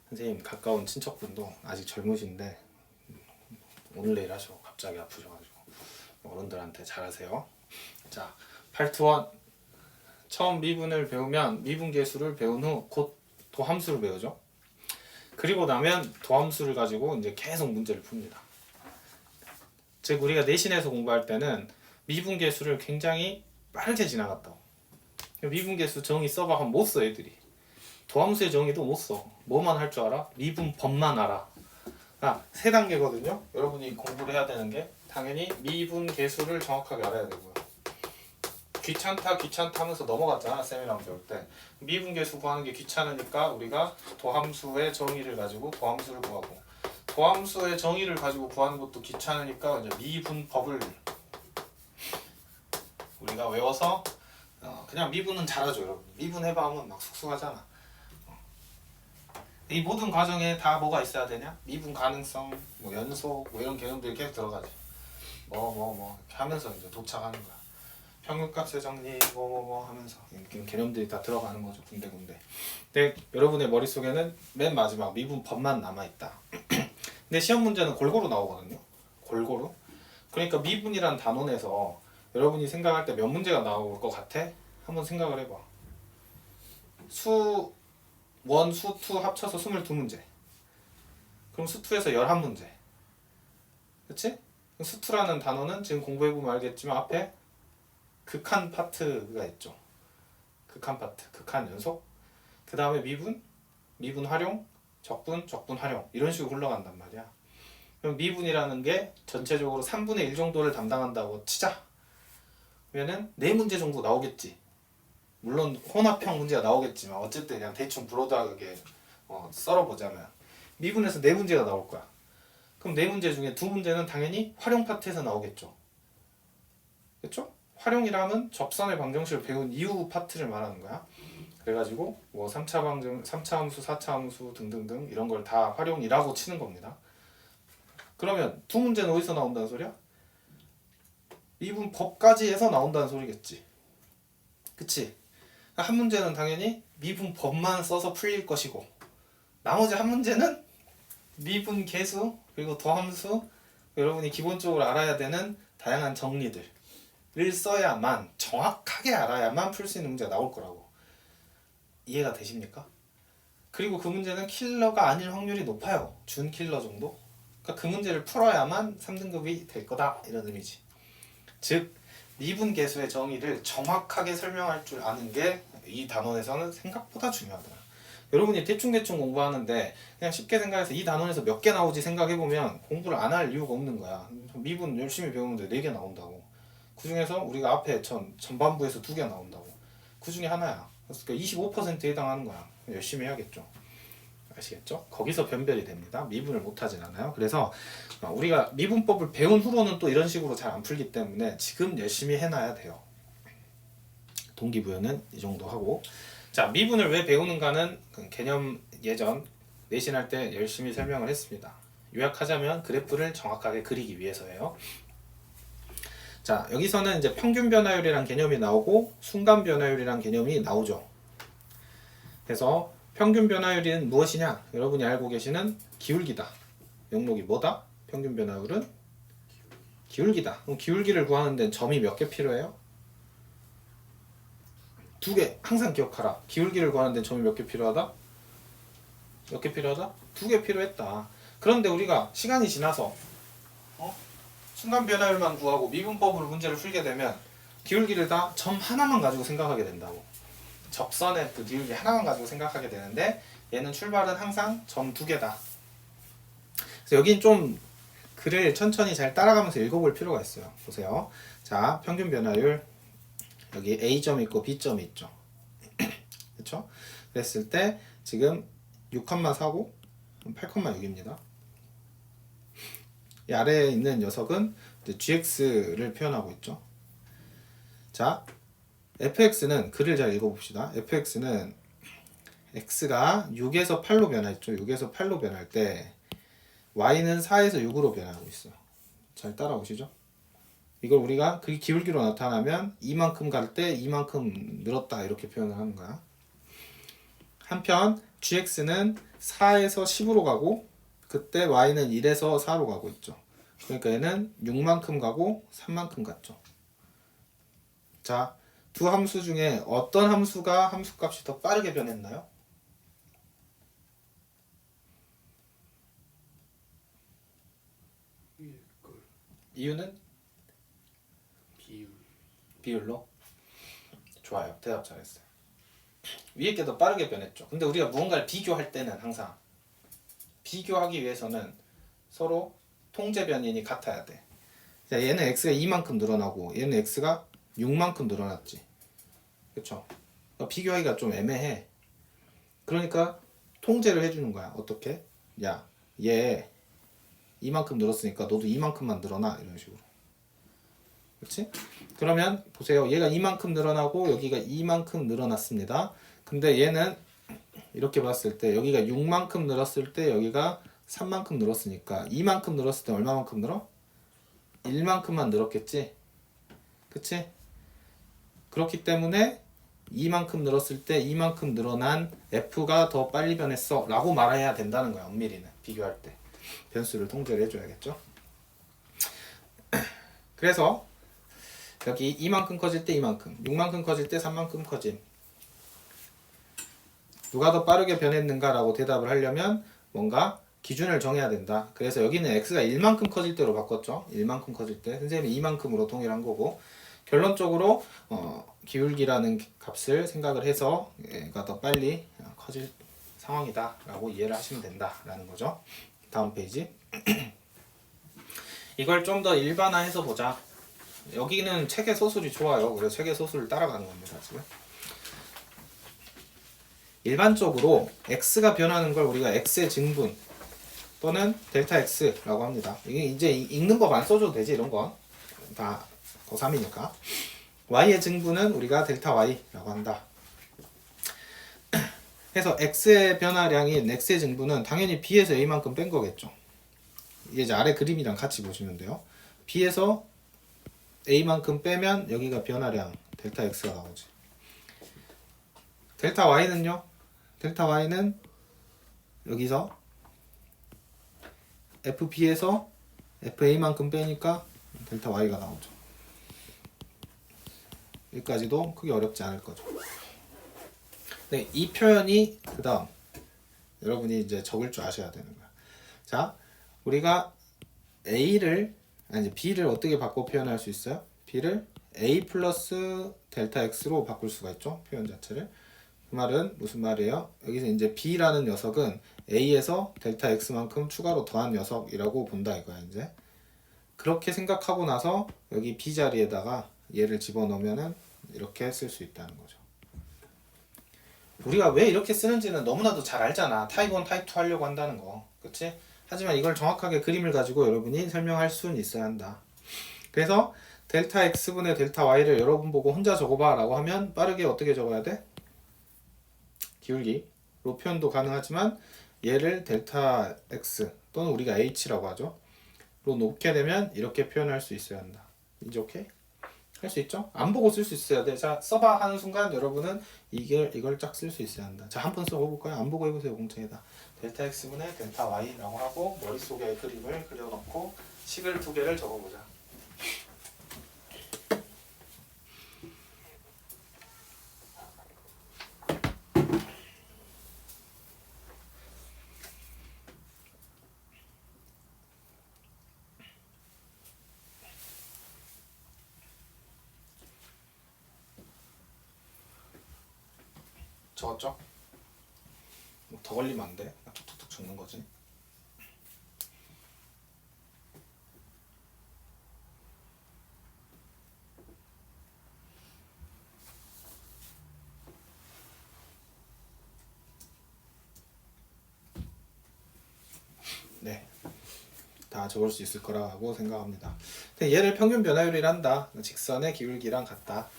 선생님 가까운 친척분도 아직 젊으신데 오늘 내일 하셔 갑자기 아프셔가지고 어른들한테 잘하세요. 자, 파트 1 처음 미분을 배우면 미분계수를 배운 후 곧 도함수를 배우죠. 그리고 나면 도함수를 가지고 이제 계속 문제를 풉니다. 즉 우리가 내신에서 공부할 때는 미분계수를 굉장히 빠르게 지나갔다고. 미분계수 정의 써봐 하면 못 써 애들이. 도함수의 정의도 못 써. 뭐만 할 줄 알아? 미분법만 알아. 세 단계거든요. 여러분이 공부를 해야 되는 게 당연히 미분계수를 정확하게 알아야 되고요. 귀찮다 하면서 넘어갔잖아 쌤이랑 배울 때. 미분계수 구하는 게 귀찮으니까 우리가 도함수의 정의를 가지고 도함수를 구하고, 도함수의 정의를 가지고 구하는 것도 귀찮으니까 이제 미분법을 우리가 외워서 그냥 미분은 잘하죠 여러분. 미분 해봐 하면 막 쑥쑥하잖아. 이 모든 과정에 다 뭐가 있어야 되냐? 미분 가능성, 뭐 연속, 뭐 이런 개념들이 계속 들어가지. 이렇게 하면서 이제 도착하는 거야. 평균값의 정리, 하면서 이런 개념들이 다 들어가는 거죠. 군데군데. 근데 여러분의 머릿속에는 맨 마지막 미분법만 남아있다. 근데 시험 문제는 골고루 나오거든요. 골고루. 그러니까 미분이란 단원에서 여러분이 생각할 때 몇 문제가 나올 것 같아? 한번 생각을 해봐. 수 1, 수 2 합쳐서 22문제. 그럼 수 2에서 11문제. 그치? 수 2라는 단어는 지금 공부해보면 알겠지만 앞에 극한 파트가 있죠. 극한 파트, 극한 연속. 그 다음에 미분, 미분 활용, 적분, 적분 활용. 이런 식으로 흘러간단 말이야. 그럼 미분이라는 게 전체적으로 3분의 1 정도를 담당한다고 치자. 그러면은 4문제 정도 나오겠지. 물론 혼합형 문제가 나오겠지만 어쨌든 그냥 대충 브로드하게 썰어보자면 미분에서 4문제가 나올 거야. 그럼 4문제 중에 2문제는 당연히 활용 파트에서 나오겠죠. 그렇죠? 활용이라면 접선의 방정식을 배운 이후 파트를 말하는 거야. 그래가지고 뭐 3차 방정, 3차 함수, 4차 함수 등등등 이런 걸 다 활용이라고 치는 겁니다. 그러면 2문제는 어디서 나온다는 소리야? 미분법까지 해서 나온다는 소리겠지. 그치? 한 문제는 당연히 미분법만 써서 풀릴 것이고, 나머지 한 문제는 미분계수 그리고 도함수, 여러분이 기본적으로 알아야 되는 다양한 정리들을 써야만, 정확하게 알아야만 풀 수 있는 문제가 나올 거라고. 이해가 되십니까? 그리고 그 문제는 킬러가 아닐 확률이 높아요. 준 킬러 정도. 그러니까 그 문제를 풀어야만 3등급이 될 거다 이런 의미지. 즉 미분계수의 정의를 정확하게 설명할 줄 아는 게 이 단원에서는 생각보다 중요하더라. 여러분이 대충대충 공부하는데 그냥 쉽게 생각해서 이 단원에서 몇 개 나오지 생각해보면 공부를 안 할 이유가 없는 거야. 미분 열심히 배우는데 4개 나온다고. 그 중에서 우리가 앞에 전반부에서 2개 나온다고. 그 중에 하나야. 그러니까 25%에 해당하는 거야. 열심히 해야겠죠. 아시겠죠? 거기서 변별이 됩니다. 미분을 못하진 않아요. 그래서 우리가 미분법을 배운 후로는 또 이런 식으로 잘 안 풀기 때문에 지금 열심히 해놔야 돼요. 동기부여는 이 정도 하고, 자, 미분을 왜 배우는가는 개념 예전 내신할 때 열심히 설명을 했습니다. 요약하자면 그래프를 정확하게 그리기 위해서예요. 자, 여기서는 이제 평균 변화율이란 개념이 나오고 순간 변화율이란 개념이 나오죠. 그래서 평균 변화율은 무엇이냐? 여러분이 알고 계시는 기울기다. 영록이 뭐다? 평균 변화율은 기울기다. 그럼 기울기를 구하는 데는 점이 몇 개 필요해요? 2개. 항상 기억하라. 기울기를 구하는 데는 점이 몇 개 필요하다? 몇 개 필요하다? 2개 필요했다. 그런데 우리가 시간이 지나서 순간 변화율만 구하고 미분법으로 문제를 풀게 되면 기울기를 다 점 하나만 가지고 생각하게 된다고. 접선의 그 기울기 하나만 가지고 생각하게 되는데 얘는 출발은 항상 점 2개다. 그래서 여긴 좀 글을 천천히 잘 따라가면서 읽어볼 필요가 있어요. 보세요. 자, 평균 변화율 여기 A점이 있고 B점이 있죠. 그렇죠? 그랬을 때 지금 6,4고 8,6입니다. 이 아래에 있는 녀석은 GX를 표현하고 있죠. 자, fx는 글을 잘 읽어봅시다. fx는 x가 6에서 8로 변화했죠. 6에서 8로 변할 때 y는 4에서 6으로 변하고 있어요. 잘 따라오시죠? 이걸 우리가 그 기울기로 나타나면 이만큼 갈 때 이만큼 늘었다 이렇게 표현을 하는 거야. 한편 gx는 4에서 10으로 가고 그때 y는 1에서 4로 가고 있죠. 그러니까 얘는 6만큼 가고 3만큼 갔죠. 자, 두 함수 중에 어떤 함수가 함수값이 더 빠르게 변했나요? 이유는? 비율로? 좋아요. 대답 잘했어요. 위에 게 더 빠르게 변했죠. 근데 우리가 무언가를 비교할 때는 항상 비교하기 위해서는 서로 통제 변인이 같아야 돼. 자, 얘는 x가 2만큼 늘어나고 얘는 x가 6만큼 늘어났지. 그쵸? 그러니까 비교하기가 좀 애매해. 그러니까 통제를 해주는 거야. 어떻게? 야, 얘 이만큼 늘었으니까 너도 이만큼만 늘어나. 이런 식으로. 그렇지? 그러면 보세요. 얘가 이만큼 늘어나고 여기가 이만큼 늘어났습니다. 근데 얘는 이렇게 봤을 때 여기가 6만큼 늘었을 때 여기가 3만큼 늘었으니까 이만큼 늘었을 때 얼마만큼 늘어? 1만큼만 늘었겠지? 그치? 그렇기 때문에 이만큼 늘었을 때 이만큼 늘어난 F가 더 빨리 변했어 라고 말해야 된다는 거야. 엄밀히는 비교할 때 변수를 통제를 해줘야겠죠. 그래서 여기 이만큼 커질 때 이만큼 6만큼 커질 때 3만큼 커짐. 누가 더 빠르게 변했는가 라고 대답을 하려면 뭔가 기준을 정해야 된다. 그래서 여기는 x가 1만큼 커질 때로 바꿨죠. 1만큼 커질 때 선생님이 이만큼으로 동일한 거고 결론적으로 기울기라는 값을 생각을 해서 얘가 더 빨리 커질 상황이다 라고 이해를 하시면 된다 라는 거죠. 다음 페이지. 이걸 좀 더 일반화해서 보자. 여기는 책의 소술이 좋아요. 그래서 책의 소술을 따라가는 겁니다. 지금 일반적으로 x가 변하는 걸 우리가 x의 증분 또는 델타 x라고 합니다. 이게 이제 읽는 법 안 써줘도 되지. 이런 거 다 고3이니까. y의 증분은 우리가 델타 y라고 한다. 그래서 x의 변화량인 x의 증분은 당연히 b에서 a만큼 뺀 거겠죠. 이게 이제 아래 그림이랑 같이 보시면 돼요. b에서 a만큼 빼면 여기가 변화량 델타 x가 나오지. 델타 y는요? 델타 y는 여기서 fb에서 fa만큼 빼니까 델타 y가 나오죠. 여기까지도 크게 어렵지 않을 거죠. 네, 이 표현이 그 다음 여러분이 이제 적을 줄 아셔야 되는 거야. 자, 우리가 b를 어떻게 바꿔 표현할 수 있어요? b를 a 플러스 델타 x로 바꿀 수가 있죠. 표현 자체를. 그 말은 무슨 말이에요? 여기서 이제 b라는 녀석은 a에서 델타 x만큼 추가로 더한 녀석이라고 본다 이거야. 이제 그렇게 생각하고 나서 여기 b 자리에다가 얘를 집어넣으면은 이렇게 쓸 수 있다는 거죠. 우리가 왜 이렇게 쓰는지는 너무나도 잘 알잖아. 타입 1, 타입 2 하려고 한다는 거. 그치? 하지만 이걸 정확하게 그림을 가지고 여러분이 설명할 수는 있어야 한다. 그래서 델타 x분의 델타 y를 여러분 보고 혼자 적어봐 라고 하면 빠르게 어떻게 적어야 돼? 기울기로 표현도 가능하지만 얘를 델타 x 또는 우리가 h라고 하죠. 로 놓게 되면 이렇게 표현할 수 있어야 한다. 이제 오케이? 할 수 있죠? 안 보고 쓸 수 있어야 돼. 자, 써봐 하는 순간 여러분은 이걸 쫙 쓸 수 있어야 한다. 자, 한 번 써볼까요? 안 보고 해보세요. 공책에다. 델타 x분의 델타 y라고 하고 머릿속에 그림을 그려놓고 식을 두 개를 적어보자. 적었죠? 뭐 더 걸리면 안 돼. 툭툭툭 적는 거지. 네. 다 적을 수 있을 거라고 생각합니다. 근데 얘를 평균 변화율이란다. 직선의 기울기랑 같다.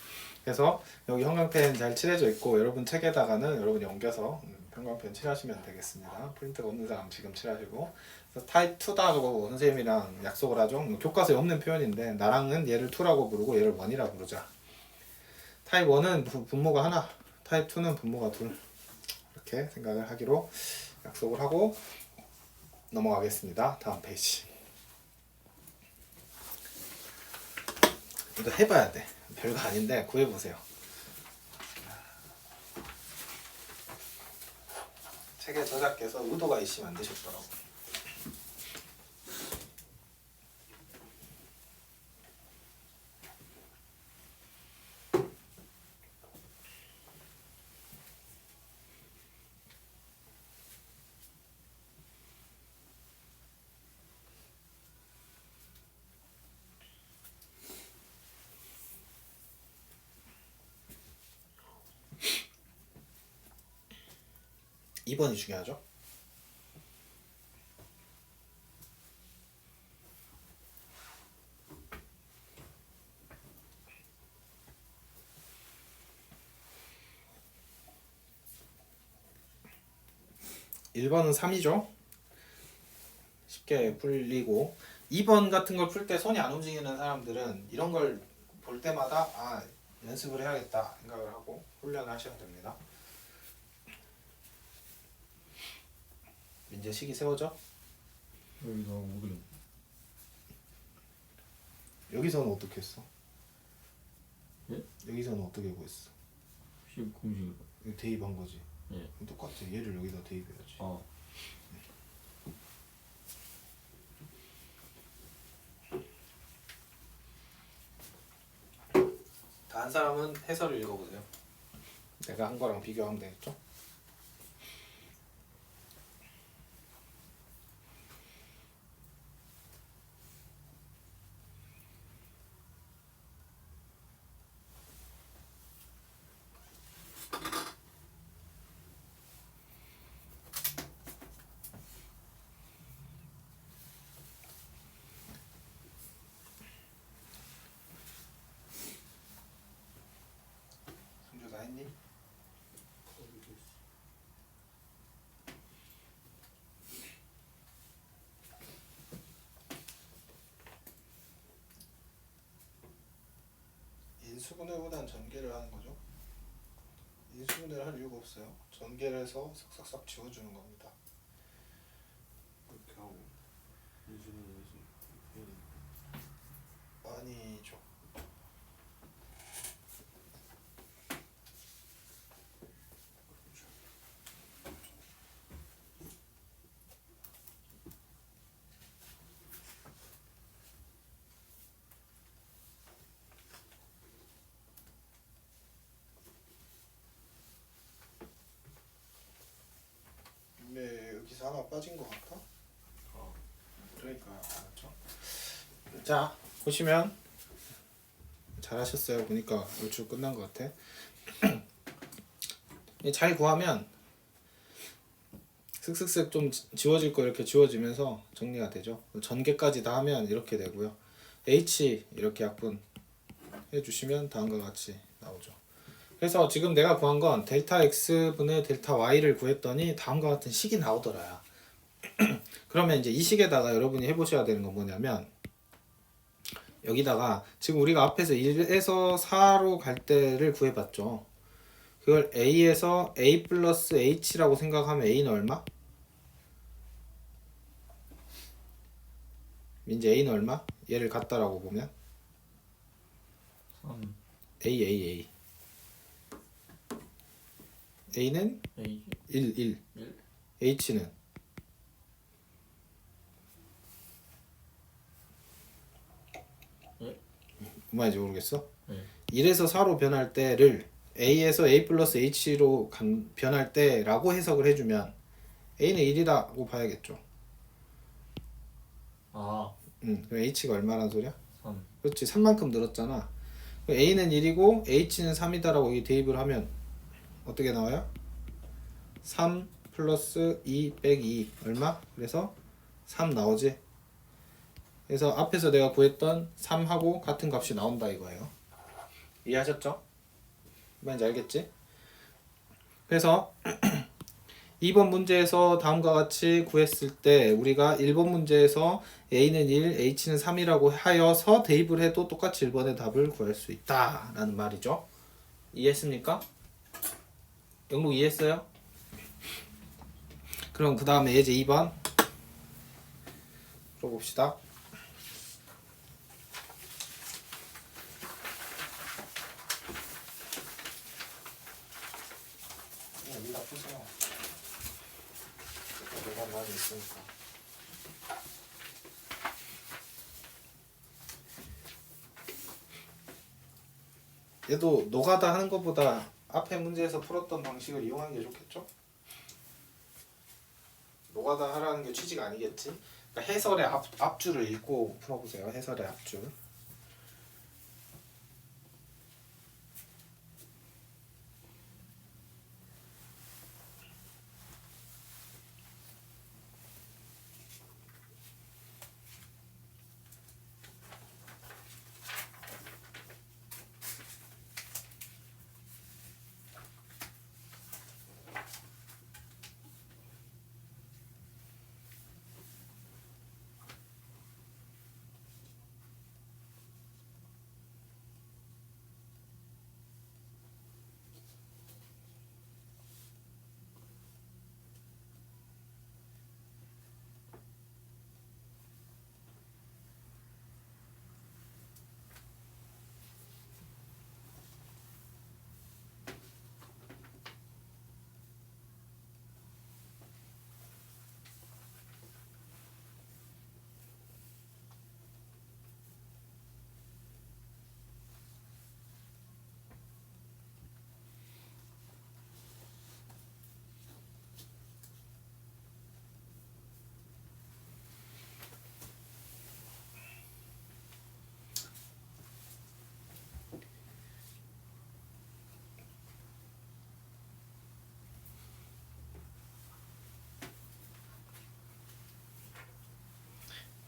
그래서 여기 형광펜 잘 칠해져 있고 여러분 책에다가는 여러분이 옮겨서 형광펜 칠하시면 되겠습니다. 프린트가 없는 사람 지금 칠하시고. 그래서 타입 2다고 선생님이랑 약속을 하죠. 교과서에 없는 표현인데 나랑은 얘를 2라고 부르고 얘를 1이라고 부르자. 타입 1은 분모가 하나, 타입 2는 분모가 둘. 이렇게 이렇게 생각을 하기로 약속을 하고 넘어가겠습니다. 다음 페이지. 이거 해봐야 돼. 별거 아닌데 구해보세요. 책의 저자께서 의도가 있으면 안 되셨더라고. 이번이 중요하죠. 일 번은 3이죠. 쉽게 풀리고 2번 같은 걸 풀 때 손이 안 움직이는 사람들은 이런 걸 볼 때마다 아 연습을 해야겠다 생각을 하고 훈련을 하셔야 됩니다. 이제 식이 세워져? 여기서 우리 여기서는 어떻게 했어? 예? 여기서는 어떻게 구했어? 공식으로. 이거 대입한 거지. 예. 똑같아. 얘를 여기다 대입해야지. 다른 사람은 해설을 읽어보세요. 내가 한 거랑 비교하면 되겠죠? 승주 다 했니? 인수분해보단 전개를 하는 거죠. 인수분해를 할 이유가 없어요. 전개를 해서 싹싹싹 지워주는 겁니다. 그렇게 하고 인수분해해서 해야 되니까. 아니죠. 네, 여기서 하나 빠진 것 같아? 그러니까 알았죠. 자, 보시면 잘하셨어요. 보니까 얼추 끝난 것 같아. 잘 구하면 슥슥슥 좀 지워질 거 이렇게 지워지면서 정리가 되죠. 전개까지 다 하면 이렇게 되고요. H 이렇게 약분 해주시면 다음과 같이 나오죠. 그래서 지금 내가 구한 건 델타 X분의 델타 Y를 구했더니 다음과 같은 식이 나오더라. 그러면 이제 이 식에다가 여러분이 해보셔야 되는 건 뭐냐면 여기다가 지금 우리가 앞에서 1에서 4로 갈 때를 구해봤죠. 그걸 A에서 A 플러스 H라고 생각하면 A는 얼마? 이제 A는 얼마? 얘를 같다라고 보면 3 A A는 A 1 1 H는 예? 무슨 말인지 모르겠어? 예. 1에서 4로 변할 때를 A에서 A 플러스 H로 변할 때라고 해석을 해주면 A는 1이라고 봐야겠죠. 아 그럼 H가 얼마란 소리야? 3 그렇지, 3만큼 늘었잖아. A는 1이고 H는 3이다라고 여기 대입을 하면 어떻게 나와요? 3 플러스 2 빼기 2 얼마? 그래서 3 나오지. 그래서 앞에서 내가 구했던 3하고 같은 값이 나온다 이거예요. 이해하셨죠? 뭔지 알겠지? 그래서 2번 문제에서 다음과 같이 구했을 때 우리가 1번 문제에서 A는 1, H는 3이라고 하여서 대입을 해도 똑같이 1번의 답을 구할 수 있다 라는 말이죠. 이해했습니까? 영록 이해했어요? 그럼 그 다음에 예제 2번 풀어봅시다. 여기다 푸세요. 내가 많이 있으니까. 얘도 노가다 하는 것보다 앞에 문제에서 풀었던 방식을 이용하는 게 좋겠죠? 노가다 하라는 게 취지가 아니겠지? 그러니까 해설의 앞줄을 읽고 풀어보세요. 해설의 앞줄.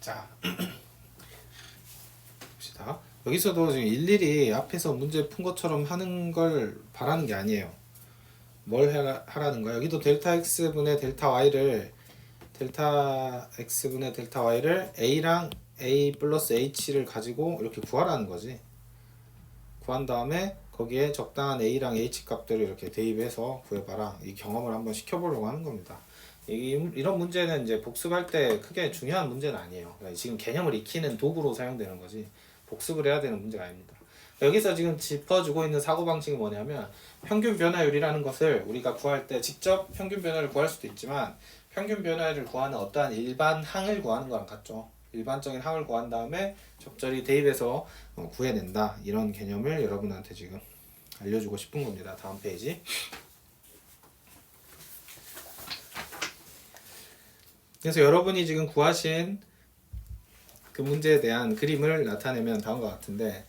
자, 봅시다. 여기서도 지금 일일이 앞에서 문제 푼 것처럼 하는 걸 바라는 게 아니에요. 뭘 하라는 거야? 여기도 델타 x분의 델타 y를 a랑 a 플러스 h를 가지고 이렇게 구하라는 거지. 구한 다음에 거기에 적당한 a랑 h 값들을 이렇게 대입해서 구해봐라. 이 경험을 한번 시켜보려고 하는 겁니다. 이런 문제는 이제 복습할 때 크게 중요한 문제는 아니에요. 그러니까 지금 개념을 익히는 도구로 사용되는 거지 복습을 해야 되는 문제가 아닙니다. 여기서 지금 짚어주고 있는 사고방식은 뭐냐면 평균 변화율이라는 것을 우리가 구할 때 직접 평균 변화를 구할 수도 있지만 평균 변화율을 구하는 어떠한 일반 항을 구하는 거랑 같죠. 일반적인 항을 구한 다음에 적절히 대입해서 구해낸다. 이런 개념을 여러분한테 지금 알려주고 싶은 겁니다. 다음 페이지. 그래서 여러분이 지금 구하신 그 문제에 대한 그림을 나타내면 다음과 같은데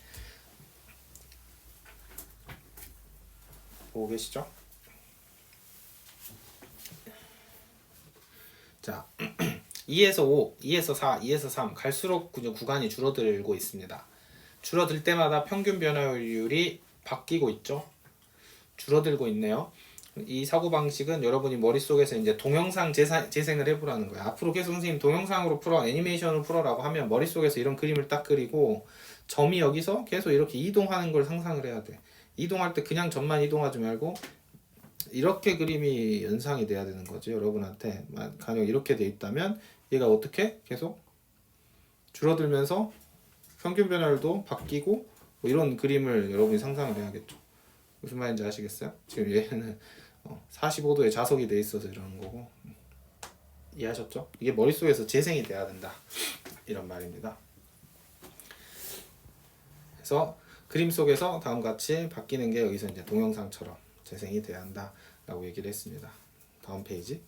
보고 계시죠? 자, 2에서 5, 2에서 4, 2에서 3 갈수록 구간이 줄어들고 있습니다. 줄어들 때마다 평균 변화율이 바뀌고 있죠. 줄어들고 있네요. 이 사고방식은 여러분이 머릿속에서 이제 동영상 재생을 해보라는 거예요. 앞으로 계속 선생님 동영상으로 풀어, 애니메이션으로 풀어라고 하면 머릿속에서 이런 그림을 딱 그리고 점이 여기서 계속 이렇게 이동하는 걸 상상을 해야 돼. 이동할 때 그냥 점만 이동하지 말고 이렇게 그림이 연상이 돼야 되는 거죠. 여러분한테 가령 이렇게 돼 있다면 얘가 어떻게 계속 줄어들면서 평균 변화율도 바뀌고 뭐 이런 그림을 여러분이 상상을 해야겠죠. 무슨 말인지 아시겠어요? 지금 얘는 45도에 자석이 돼 있어서 이러는 거고 이해하셨죠? 이게 머릿속에서 재생이 돼야 된다 이런 말입니다. 그래서 그림 속에서 다음과 같이 바뀌는 게 여기서 이제 동영상처럼 재생이 돼야 한다 라고 얘기를 했습니다. 다음 페이지.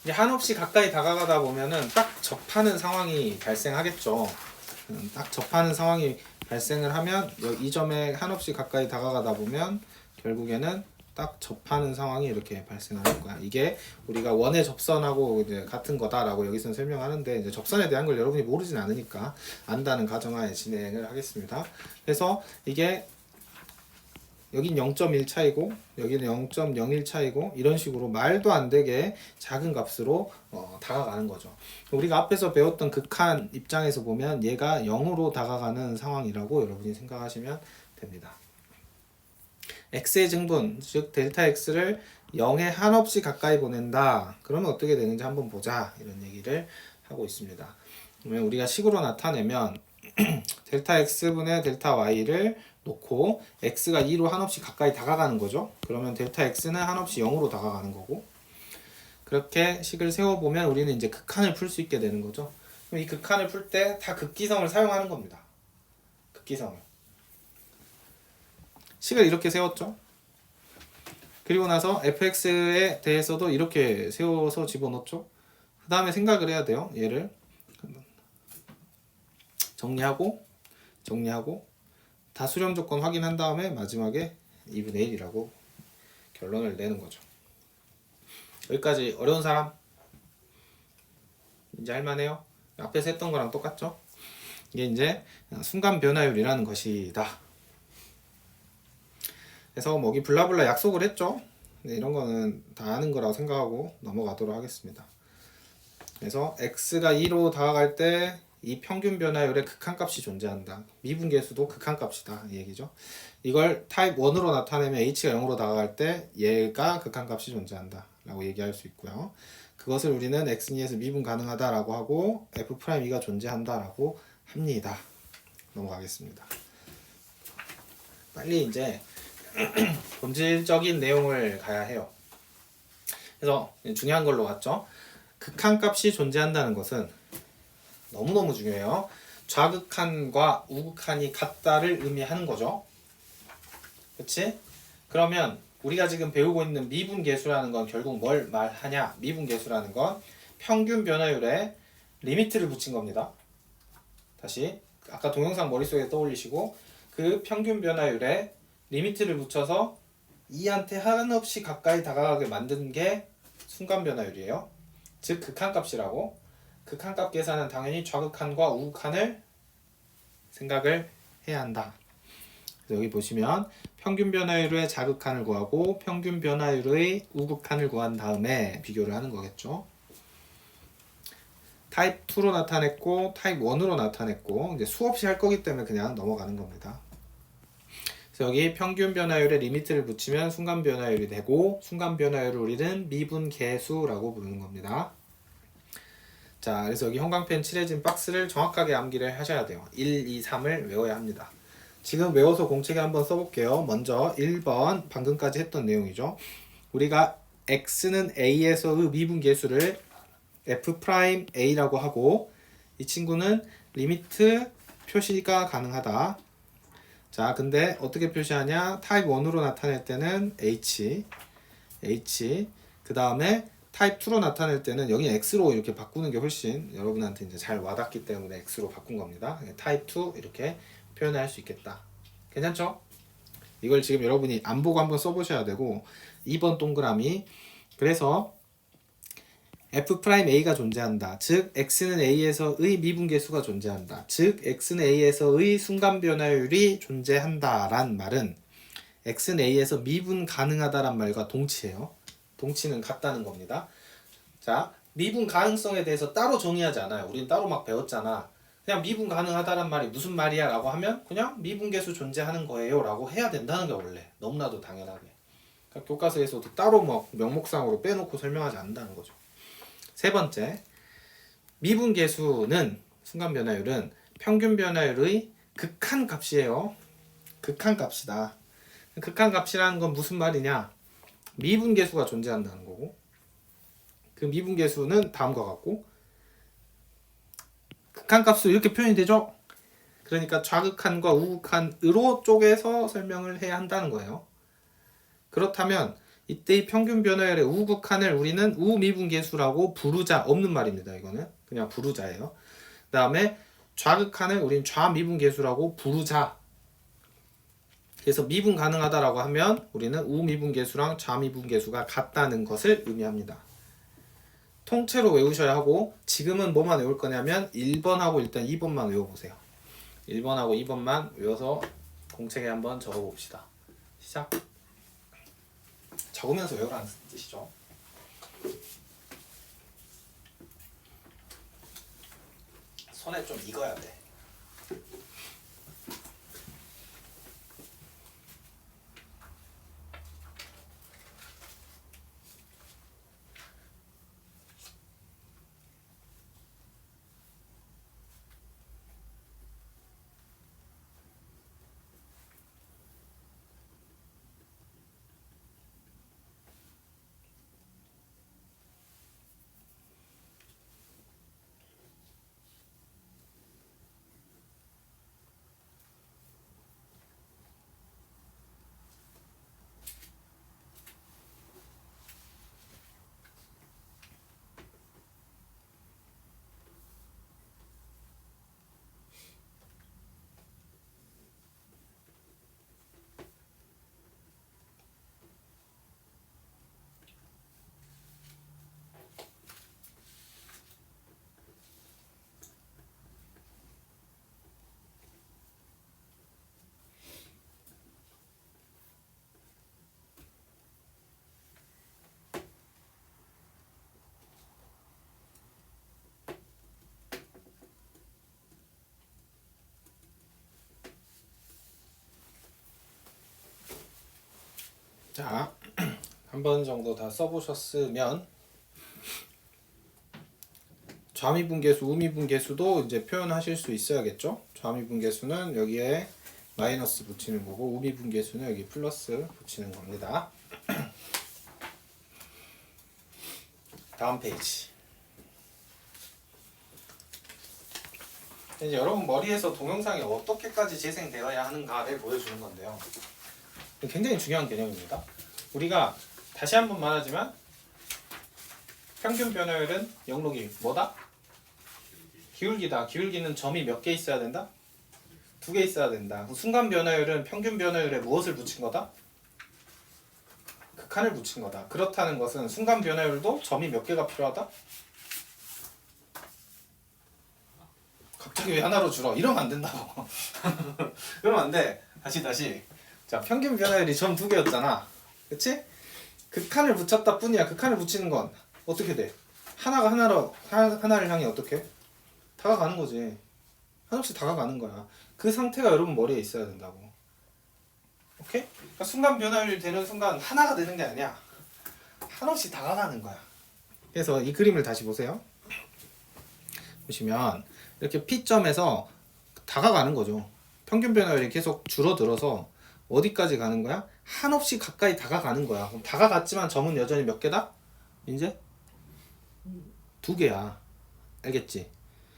이제 한없이 가까이 다가가다 보면은 딱 접하는 상황이 발생하겠죠. 딱 접하는 상황이 발생을 하면 이 점에 한없이 가까이 다가가다 보면 결국에는 딱 접하는 상황이 이렇게 발생할 거야. 이게 우리가 원의 접선하고 이제 같은 거다라고 여기서는 설명하는데 이제 접선에 대한 걸 여러분이 모르진 않으니까 안다는 가정하에 진행을 하겠습니다. 그래서 이게 여긴 0.1 차이고 여기는 0.01 차이고 이런 식으로 말도 안 되게 작은 값으로 다가가는 거죠. 우리가 앞에서 배웠던 극한 입장에서 보면 얘가 0으로 다가가는 상황이라고 여러분이 생각하시면 됩니다. x의 증분, 즉 델타 x를 0에 한없이 가까이 보낸다. 그러면 어떻게 되는지 한번 보자. 이런 얘기를 하고 있습니다. 그러면 우리가 식으로 나타내면 델타 x분의 델타 y를 놓고 x가 2로 한없이 가까이 다가가는 거죠. 그러면 델타 x는 한없이 0으로 다가가는 거고, 그렇게 식을 세워보면 우리는 이제 극한을 풀 수 있게 되는 거죠. 그럼 이 극한을 풀 때 다 극기성을 사용하는 겁니다. 극기성을. 식을 이렇게 세웠죠. 그리고 나서 fx에 대해서도 이렇게 세워서 집어넣죠. 그 다음에 생각을 해야 돼요. 얘를 정리하고 다 수렴 조건 확인한 다음에 마지막에 2분의 1이라고 결론을 내는 거죠. 여기까지 어려운 사람? 이제 할만해요? 앞에서 했던 거랑 똑같죠? 이게 이제 순간 변화율이라는 것이다. 그래서 뭐 여기 블라블라 약속을 했죠? 네, 이런 거는 다 아는 거라고 생각하고 넘어가도록 하겠습니다. 그래서 x가 2로 다가갈 때 이 평균 변화율의 극한값이 존재한다. 미분계수도 극한값이다. 이 얘기죠. 이걸 타입 1으로 나타내면 h가 0으로 다가갈 때 얘가 극한값이 존재한다. 라고 얘기할 수 있고요. 그것을 우리는 x2에서 미분 가능하다라고 하고 f'2가 존재한다라고 합니다. 넘어가겠습니다. 빨리 이제 본질적인 내용을 가야 해요. 그래서 중요한 걸로 왔죠. 극한값이 존재한다는 것은 너무너무 중요해요. 좌극한과 우극한이 같다를 의미하는 거죠. 그렇지? 그러면 우리가 지금 배우고 있는 미분계수라는 건 결국 뭘 말하냐? 미분계수라는 건 평균 변화율에 리미트를 붙인 겁니다. 다시 아까 동영상 머릿속에 떠올리시고 그 평균 변화율에 리미트를 붙여서 2한테 한없이 가까이 다가가게 만든 게 순간 변화율이에요. 즉 극한값이라고. 극한값 계산은 당연히 좌극한과 우극한을 생각을 해야 한다. 그래서 여기 보시면 평균 변화율의 좌극한을 구하고 평균 변화율의 우극한을 구한 다음에 비교를 하는 거겠죠. 타입 2로 나타냈고 타입 1으로 나타냈고 이제 수없이 할 거기 때문에 그냥 넘어가는 겁니다. 그래서 여기 평균 변화율에 리미트를 붙이면 순간 변화율이 되고 순간 변화율을 우리는 미분계수라고 부르는 겁니다. 자, 그래서 여기 형광펜 칠해진 박스를 정확하게 암기를 하셔야 돼요. 1, 2, 3을 외워야 합니다. 지금 외워서 공책에 한번 써볼게요. 먼저 1번 방금까지 했던 내용이죠. 우리가 x는 a에서의 미분계수를 f'a라고 하고 이 친구는 리미트 표시가 가능하다. 자, 근데 어떻게 표시하냐? 타입 1으로 나타낼 때는 h 그 다음에 타입 2로 나타낼 때는 여기 x로 이렇게 바꾸는 게 훨씬 여러분한테 이제 잘 와닿기 때문에 x로 바꾼 겁니다. 타입 2 이렇게 표현할 수 있겠다. 괜찮죠? 이걸 지금 여러분이 안 보고 한번 써보셔야 되고 2번 동그라미 그래서 f'a가 존재한다. 즉 x는 a에서의 미분계수가 존재한다. 즉 x는 a에서의 순간 변화율이 존재한다 란 말은 x는 a에서 미분 가능하다란 말과 동치예요. 동치는 같다는 겁니다. 자, 미분 가능성에 대해서 따로 정의하지 않아요. 우린 따로 막 배웠잖아. 그냥 미분 가능하다란 말이 무슨 말이야 라고 하면 그냥 미분계수 존재하는 거예요 라고 해야 된다는 게 원래 너무나도 당연하게. 그러니까 교과서에서도 따로 뭐 명목상으로 빼놓고 설명하지 않는다는 거죠. 세 번째, 미분계수는 순간 변화율은 평균 변화율의 극한값이에요. 극한값이다. 극한값이라는 건 무슨 말이냐? 미분계수가 존재한다는 거고 그 미분계수는 다음과 같고 극한값도 이렇게 표현이 되죠. 그러니까 좌극한과 우극한으로 쪼개서 설명을 해야 한다는 거예요. 그렇다면 이때의 평균 변화율의 우극한을 우리는 우미분계수라고 부르자. 없는 말입니다. 이거는 그냥 부르자예요. 그 다음에 좌극한을 우린 좌미분계수라고 부르자. 그래서 미분 가능하다라고 하면 우리는 우미분계수랑 좌미분계수가 같다는 것을 의미합니다. 통째로 외우셔야 하고 지금은 뭐만 외울 거냐면 1번하고 일단 2번만 외워보세요. 1번하고 2번만 외워서 공책에 한번 적어봅시다. 시작. 적으면서 외우라는 뜻이죠. 손에 좀 익어야 돼. 자, 한 번 정도 다 써보셨으면 좌미분계수, 우미분계수도 이제 표현하실 수 있어야겠죠. 좌미분계수는 여기에 마이너스 붙이는 거고 우미분계수는 여기 플러스 붙이는 겁니다. 다음 페이지. 이제 여러분 머리에서 동영상이 어떻게까지 재생되어야 하는가를 보여주는 건데요. 굉장히 중요한 개념입니다. 우리가 다시 한번 말하지만 평균 변화율은 영록이 뭐다? 기울기다. 기울기는 점이 몇 개 있어야 된다? 2개 있어야 된다. 순간 변화율은 평균 변화율에 무엇을 붙인 거다? 극한을 붙인 거다. 그렇다는 것은 순간 변화율도 점이 몇 개가 필요하다? 갑자기 왜 하나로 줄어? 이러면 안 된다고. 그러면 안 돼. 다시. 자, 평균 변화율이 점 2개였잖아. 그치? 극한을 붙였다 뿐이야. 극한을 붙이는 건 어떻게 돼? 하나가 하나를 향해 어떻게? 다가가는 거지. 한없이 다가가는 거야. 그 상태가 여러분 머리에 있어야 된다고. 오케이? 그러니까 순간 변화율이 되는 순간 하나가 되는 게 아니야. 한없이 다가가는 거야. 그래서 이 그림을 다시 보세요. 보시면 이렇게 P점에서 다가가는 거죠. 평균 변화율이 계속 줄어들어서 어디까지 가는 거야? 한없이 가까이 다가가는 거야. 그럼 다가갔지만 점은 여전히 몇 개다? 이제 2개야. 알겠지?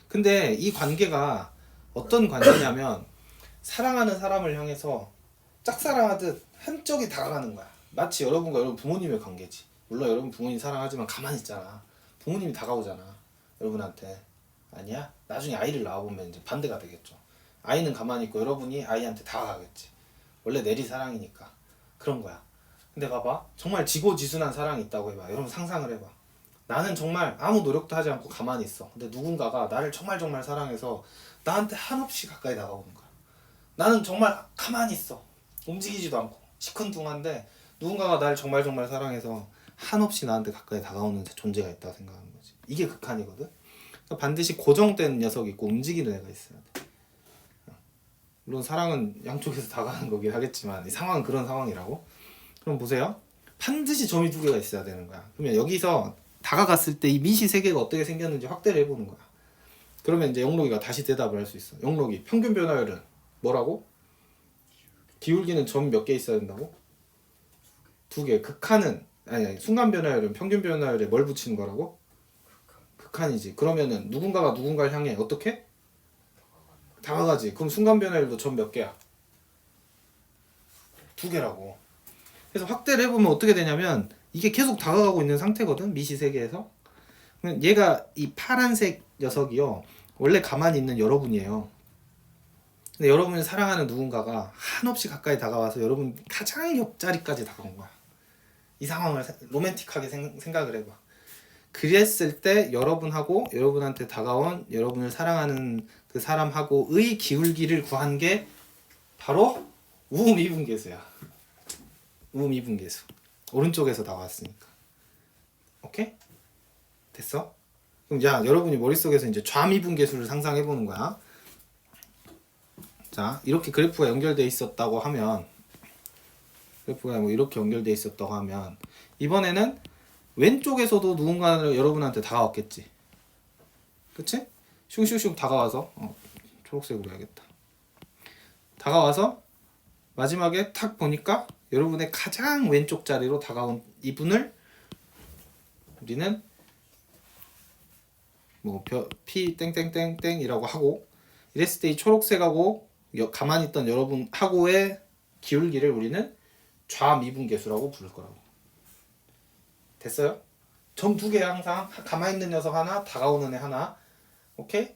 근데 이 관계가 어떤 관계냐면 사랑하는 사람을 향해서 짝사랑하듯 한쪽이 다가가는 거야. 마치 여러분과 여러분 부모님의 관계지. 물론 여러분 부모님 사랑하지만 가만히 있잖아. 부모님이 다가오잖아. 여러분한테. 아니야? 나중에 아이를 낳아보면 이제 반대가 되겠죠. 아이는 가만히 있고 여러분이 아이한테 다가가겠지. 원래 내리사랑이니까. 그런 거야. 근데 봐봐. 정말 지고지순한 사랑이 있다고 해봐. 여러분 상상을 해봐. 나는 정말 아무 노력도 하지 않고 가만히 있어. 근데 누군가가 나를 정말 사랑해서 나한테 한없이 가까이 다가오는 거야. 나는 정말 가만히 있어. 움직이지도 않고 시큰둥한데 누군가가 나를 정말 사랑해서 한없이 나한테 가까이 다가오는 존재가 있다고 생각하는 거지. 이게 극한이거든. 그러니까 반드시 고정된 녀석이 있고 움직이는 애가 있어야 돼. 물론 사랑은 양쪽에서 다가가는 거긴 하겠지만 이 상황은 그런 상황이라고. 그럼 보세요. 반드시 점이 2개가 있어야 되는 거야. 그러면 여기서 다가갔을 때 이 미시 세계가 어떻게 생겼는지 확대를 해보는 거야. 그러면 이제 영록이가 다시 대답을 할 수 있어. 영록이 평균 변화율은 뭐라고? 기울기는 점 몇 개 있어야 된다고? 2개. 극한은 아니 순간 변화율은 평균 변화율에 뭘 붙이는 거라고? 극한이지. 그러면은 누군가가 누군가를 향해 어떻게? 다가가지. 그럼 순간 변화율도 점 몇 개야? 2개라고. 그래서 확대를 해보면 어떻게 되냐면 이게 계속 다가가고 있는 상태거든. 미시 세계에서. 얘가 이 파란색 녀석이요. 원래 가만히 있는 여러분이에요. 근데 여러분이 사랑하는 누군가가 한없이 가까이 다가와서 여러분 가장 옆자리까지 다가온 거야. 이 상황을 로맨틱하게 생각을 해봐. 그랬을 때 여러분하고 여러분한테 다가온 여러분을 사랑하는 그 사람하고의 기울기를 구한 게 바로 우미분계수야. 우미분계수. 오른쪽에서 나왔으니까. 오케이? 됐어? 그럼 야 여러분이 머릿속에서 이제 좌미분계수를 상상해 보는 거야. 자 이렇게 그래프가 연결돼 있었다고 하면 그래프가 뭐 이렇게 연결돼 있었다고 하면 이번에는 왼쪽에서도 누군가는 여러분한테 다가왔겠지. 그치? 슝슝슝 다가와서 초록색으로 해야겠다. 다가와서 마지막에 탁 보니까 여러분의 가장 왼쪽 자리로 다가온 이분을 우리는 뭐 P 땡땡땡땡이라고 하고 이랬을 때 이 초록색하고 가만히 있던 여러분하고의 기울기를 우리는 좌미분계수라고 부를 거라고. 됐어요? 점 2개야 항상. 가만히 있는 녀석 하나, 다가오는 애 하나. 오케이?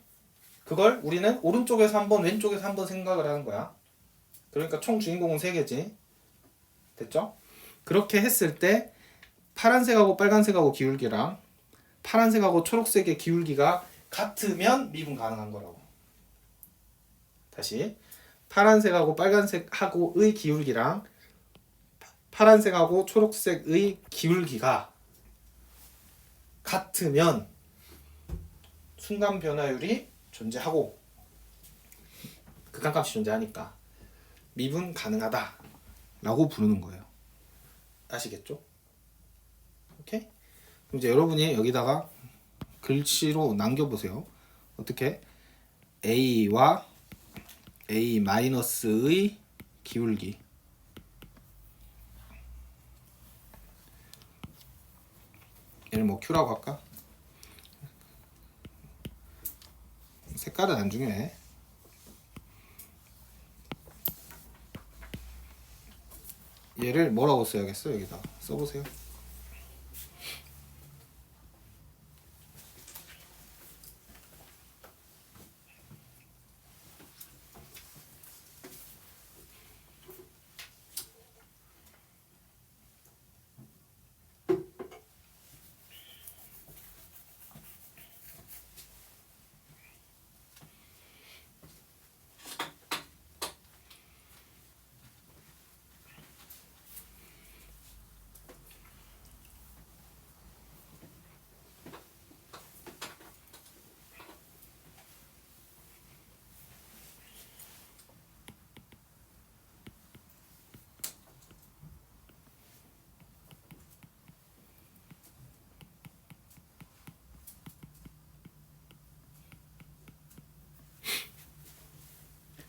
그걸 우리는 오른쪽에서 한 번, 왼쪽에서 한 번 생각을 하는 거야. 그러니까 총 주인공은 3개지. 됐죠? 그렇게 했을 때 파란색하고 빨간색하고 기울기랑 파란색하고 초록색의 기울기가 같으면 미분 가능한 거라고. 다시 파란색하고 빨간색하고의 기울기랑 파란색하고 초록색의 기울기가 같으면 순간 변화율이 존재하고 극한값이 존재하니까 미분 가능하다 라고 부르는 거예요. 아시겠죠? 오케이? 그럼 이제 여러분이 여기다가 글씨로 남겨보세요. 어떻게? A와 A-의 기울기. 얘를 뭐 Q라고 할까? 색깔은 안 중요해. 얘를 뭐라고 써야겠어? 여기다 써보세요.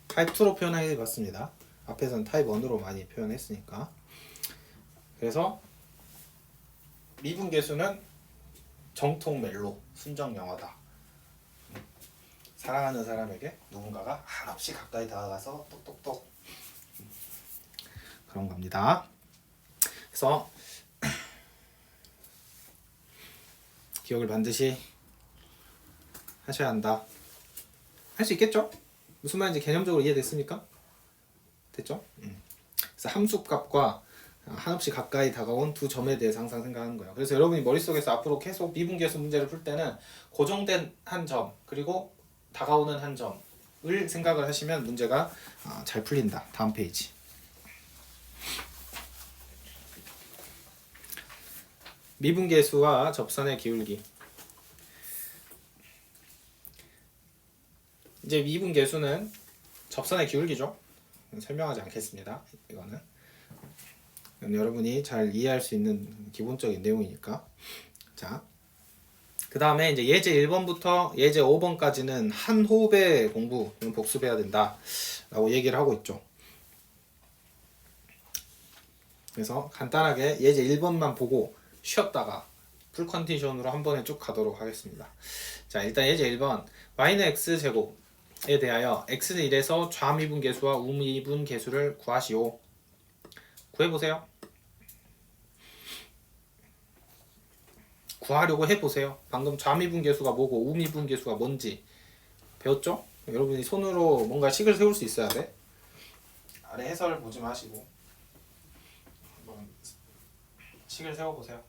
타입 2로 표현해 봤습니다. 앞에서는 타입 1으로 많이 표현했으니까. 그래서 미분계수는 정통 멜로 순정 영어다. 사랑하는 사람에게 누군가가 한없이 가까이 다가가서 똑똑똑 그런 겁니다. 그래서 기억을 반드시 하셔야 한다. 할 수 있겠죠? 무슨 말인지 개념적으로 이해됐습니까? 됐죠? 그래서 함수값과 한없이 가까이 다가온 두 점에 대해서 항상 생각하는 거예요. 그래서 여러분이 머릿속에서 앞으로 계속 미분계수 문제를 풀 때는 고정된 한 점 그리고 다가오는 한 점을 생각을 하시면 문제가 잘 풀린다. 다음 페이지. 미분계수와 접선의 기울기. 이제 미분계수는 접선의 기울기죠. 설명하지 않겠습니다. 이거는 여러분이 잘 이해할 수 있는 기본적인 내용이니까. 자, 그 다음에 이제 예제 1번부터 예제 5번까지는 한 호흡의 공부, 복습해야 된다 라고 얘기를 하고 있죠. 그래서 간단하게 예제 1번만 보고 쉬었다가 풀 컨디션으로 한 번에 쭉 가도록 하겠습니다. 자, 일단 예제 1번 y는 x제곱에 대하여 x는 1에서 좌미분계수와 우미분계수를 구하시오. 구해보세요. 구하려고 해보세요. 방금 좌미분계수가 뭐고 우미분계수가 뭔지 배웠죠? 여러분이 손으로 뭔가 식을 세울 수 있어야 돼. 아래 해설 보지 마시고 한번 식을 세워보세요.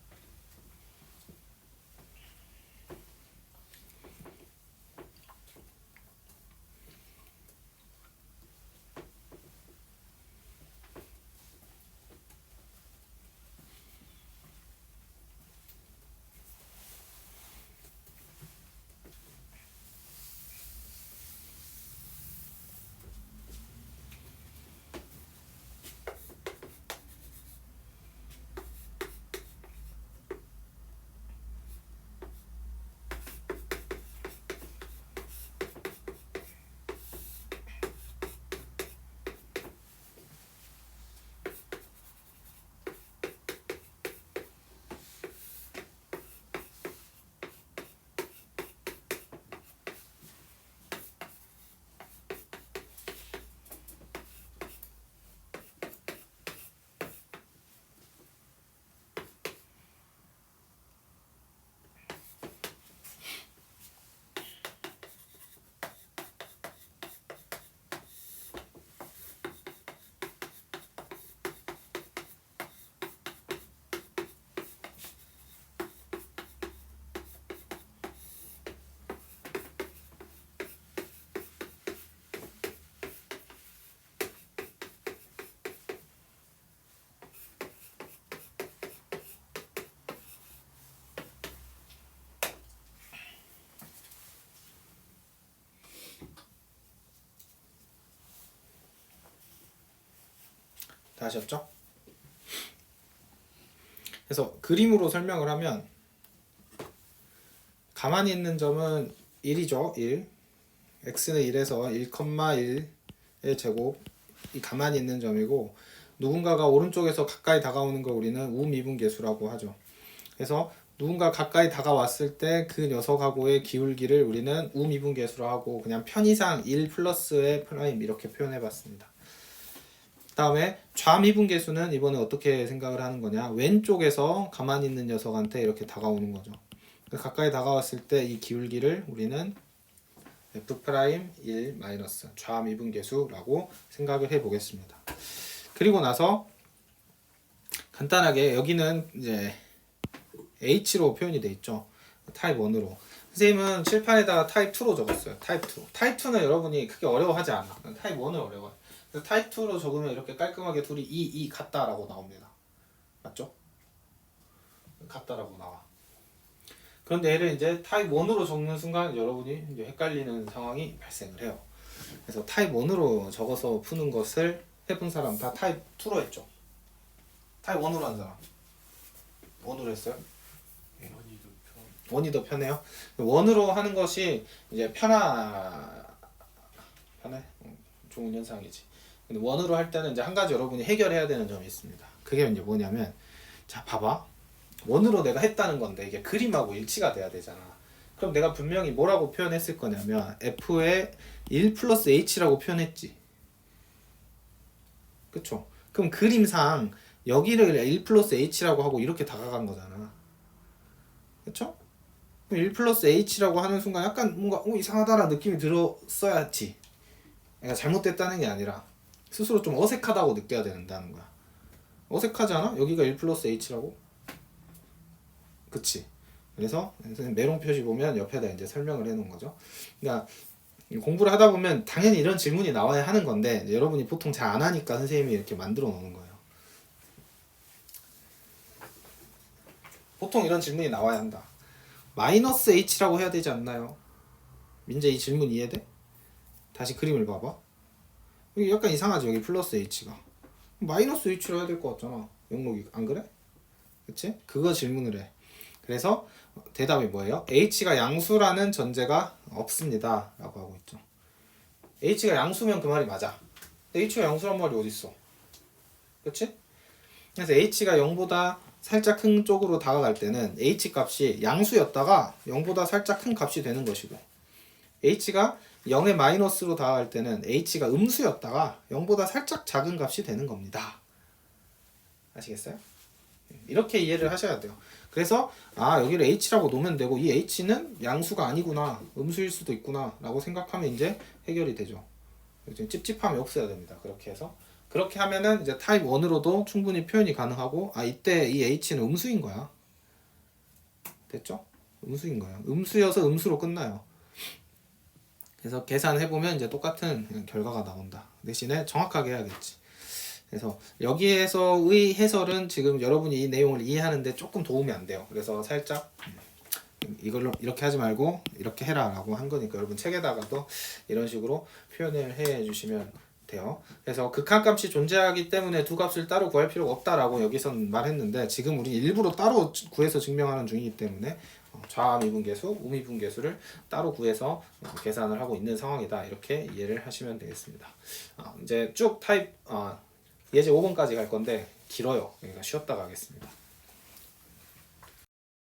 다 하셨죠? 그래서 그림으로 설명을 하면 가만히 있는 점은 1이죠. 1. x는 1에서 1,1의 제곱이 가만히 있는 점이고 누군가가 오른쪽에서 가까이 다가오는 걸 우리는 우미분계수라고 하죠. 그래서 누군가 가까이 다가왔을 때 그 녀석하고의 기울기를 우리는 우미분계수로 하고 그냥 편의상 1 플러스의 프라임 이렇게 표현해 봤습니다. 그 다음에 좌미분계수는 이번에 어떻게 생각을 하는 거냐, 왼쪽에서 가만히 있는 녀석한테 이렇게 다가오는 거죠. 가까이 다가왔을 때 이 기울기를 우리는 f'1 마이너스 좌미분계수라고 생각을 해 보겠습니다. 그리고 나서 간단하게 여기는 이제 H로 표현이 돼 있죠. 타입 1으로. 선생님은 칠판에다가 타입 2로 적었어요. 타입 2. 타입 2는 여러분이 크게 어려워하지 않아. 타입 1을 어려워해. 그래서 타입 2로 적으면 이렇게 깔끔하게 둘이 이 같다라고 나옵니다. 맞죠? 같다라고 나와. 그런데 얘를 이제 타입 1으로 적는 순간 여러분이 이제 헷갈리는 상황이 발생을 해요. 그래서 타입 1으로 적어서 푸는 것을 해본 사람 다 타입 2로 했죠. 타입 1으로 한 사람 1으로 했어요? 원이 더 편해요? 원으로 하는 것이 이제 편해? 좋은 현상이지. 근데 원으로 할 때는 이제 한 가지 여러분이 해결해야 되는 점이 있습니다. 그게 이제 뭐냐면, 자 봐봐, 원으로 내가 했다는 건데 이게 그림하고 일치가 돼야 되잖아. 그럼 내가 분명히 뭐라고 표현했을 거냐면 f의 1 플러스 h라고 표현했지. 그쵸? 그럼 그림상 여기를 1 플러스 h라고 하고 이렇게 다가간 거잖아. 그쵸? 1 플러스 h라고 하는 순간 약간 뭔가 이상하다라는 느낌이 들었어야지. 그러니까 잘못됐다는 게 아니라 스스로 좀 어색하다고 느껴야 된다는 거야. 어색하지 않아? 여기가 1 플러스 h라고? 그치? 그래서 메롱 표시 보면 옆에다 이제 설명을 해놓은 거죠. 그러니까 공부를 하다 보면 당연히 이런 질문이 나와야 하는 건데 여러분이 보통 잘 안 하니까 선생님이 이렇게 만들어 놓는 거예요. 보통 이런 질문이 나와야 한다. 마이너스 h라고 해야 되지 않나요? 민재 이 질문 이해돼? 다시 그림을 봐봐. 여기 약간 이상하지? 여기 플러스 h가 마이너스 h로 해야 될 것 같잖아. 영록이 안 그래? 그치? 그거 질문을 해. 그래서 대답이 뭐예요? h가 양수라는 전제가 없습니다 라고 하고 있죠. h가 양수면 그 말이 맞아. h가 양수란 말이 어딨어? 그치? 그래서 h가 0보다 살짝 큰 쪽으로 다가갈 때는 h 값이 양수였다가 0보다 살짝 큰 값이 되는 것이고, h가 0의 마이너스로 다가갈 때는 h가 음수였다가 0보다 살짝 작은 값이 되는 겁니다. 아시겠어요? 이렇게 이해를 하셔야 돼요. 그래서 여기를 h라고 놓으면 되고 이 h는 양수가 아니구나, 음수일 수도 있구나 라고 생각하면 이제 해결이 되죠. 찝찝함이 없어야 됩니다. 그렇게 해서 그렇게 하면은 이제 타입 1으로도 충분히 표현이 가능하고, 이때 이 h는 음수인 거야. 됐죠? 음수인 거예요. 음수여서 음수로 끝나요. 그래서 계산해보면 이제 똑같은 결과가 나온다. 대신에 정확하게 해야겠지. 그래서 여기에서의 해설은 지금 여러분이 이 내용을 이해하는데 조금 도움이 안 돼요. 그래서 살짝 이걸로 이렇게 하지 말고 이렇게 해라 라고 한 거니까 여러분 책에다가도 이런 식으로 표현을 해 주시면 돼요. 그래서 극한값이 존재하기 때문에 두 값을 따로 구할 필요가 없다라고 여기선 말했는데, 지금 우리 일부러 따로 구해서 증명하는 중이기 때문에 좌미분계수, 우미분계수를 따로 구해서 계산을 하고 있는 상황이다, 이렇게 이해를 하시면 되겠습니다. 이제 쭉 타입 예제 5번까지 갈 건데 길어요. 그러니까 쉬었다 가겠습니다.